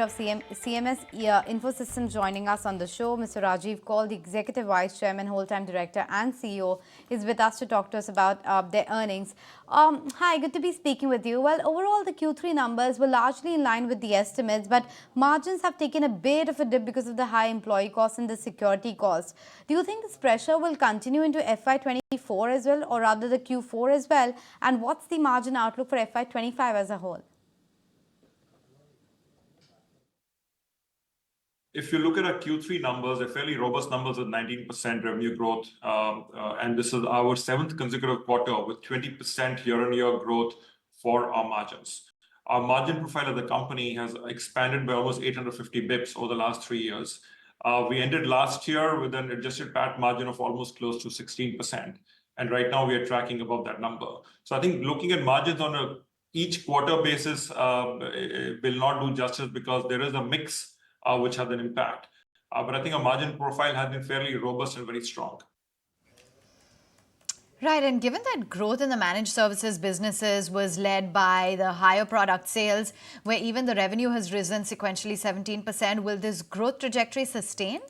of CMS Info System joining us on the show. Mr. Rajiv Kaul, the Executive Vice Chairman, Whole-Time Director and CEO, is with us to talk to us about their earnings. Hi, good to be speaking with you. Well, overall, the Q3 numbers were largely in line with the estimates, but margins have taken a bit of a dip because of the high employee costs and the security costs. Do you think this pressure will continue into FY24 as well, or rather the Q4 as well? And what's the margin outlook for FY25 as a whole? If you look at our Q3 numbers, they're fairly robust numbers with 19% revenue growth. And this is our 7th consecutive quarter with 20% year-on-year growth for our margins. Our margin profile of the company has expanded by almost 850 bips over the last 3 years. We ended last year with an adjusted PAT margin of almost close to 16%. And right now we are tracking above that number. So I think looking at margins on each quarter basis will not do justice because there is a mix which has an impact. But I think our margin profile has been fairly robust and very strong. Right, and given that growth in the managed services businesses was led by the higher product sales, where even the revenue has risen sequentially 17%, will this growth trajectory sustain?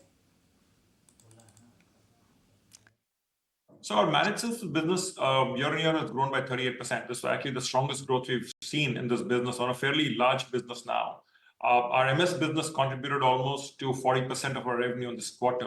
So our managed services business year-on-year has grown by 38%. This is actually the strongest growth we've seen in this business on a fairly large business now. Our MS business contributed almost to 40% of our revenue in this quarter.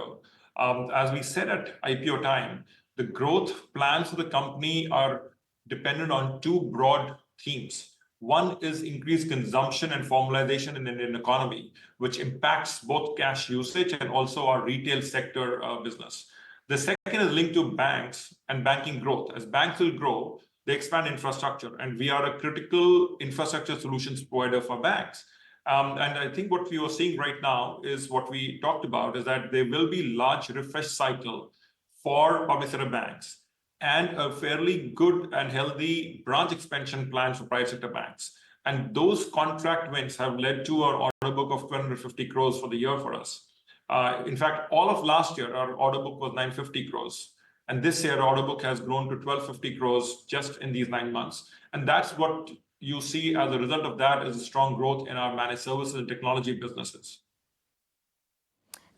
As we said at IPO time, the growth plans for the company are dependent on two broad themes. One is increased consumption and formalization in the Indian economy, which impacts both cash usage and also our retail sector business. The second is linked to banks and banking growth. As banks will grow, they expand infrastructure, and we are a critical infrastructure solutions provider for banks. And I think what we are seeing right now is what we talked about, is that there will be large refresh cycle for public sector banks and a fairly good and healthy branch expansion plan for private sector banks. And those contract wins have led to our order book of 250 crores for the year for us. In fact, all of last year, our order book was 950 crores. And this year, our order book has grown to 1250 crores just in these 9 months. And that's what you see as a result of that is a strong growth in our managed services and technology businesses.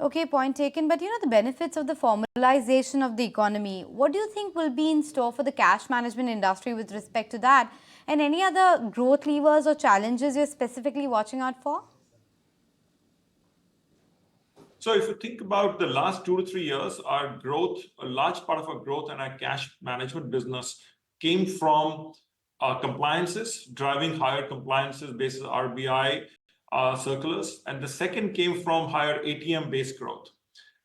Okay, point taken. But the benefits of the formalization of the economy, what do you think will be in store for the cash management industry with respect to that? And any other growth levers or challenges you're specifically watching out for? So if you think about the last 2 to 3 years, our growth, a large part of our growth and our cash management business came from compliances, driving higher compliances based on RBI circulars. And the second came from higher ATM-based growth.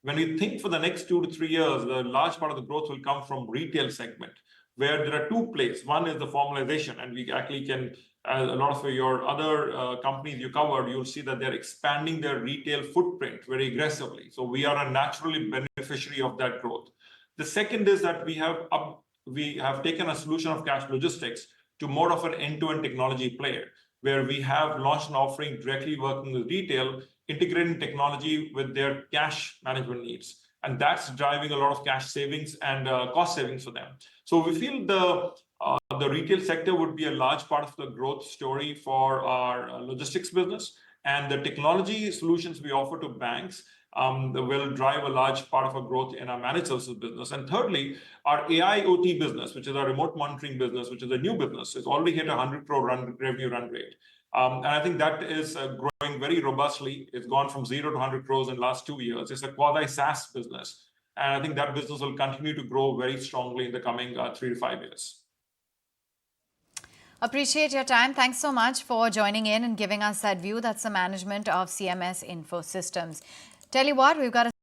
When we think for the next 2 to 3 years, the large part of the growth will come from retail segment, where there are two plays. One is the formalization, and we actually can, a lot of your other companies you covered, you'll see that they're expanding their retail footprint very aggressively. So we are a naturally beneficiary of that growth. The second is that we have taken a solution of cash logistics to more of an end-to-end technology player, where we have launched an offering directly working with retail, integrating technology with their cash management needs. And that's driving a lot of cash savings and cost savings for them. So we feel the retail sector would be a large part of the growth story for our logistics business. And the technology solutions we offer to banks will drive a large part of our growth in our managed services business. And thirdly, our AIoT business, which is our remote monitoring business, which is a new business, is already hit a 100 crore revenue run rate. And I think that is growing very robustly. It's gone from 0 to 100 crores in the last 2 years. It's a quasi-SaaS business. And I think that business will continue to grow very strongly in the coming 3 to 5 years. Appreciate your time. Thanks so much for joining in and giving us that view. That's the management of CMS Info Systems. Tell you what, we've got a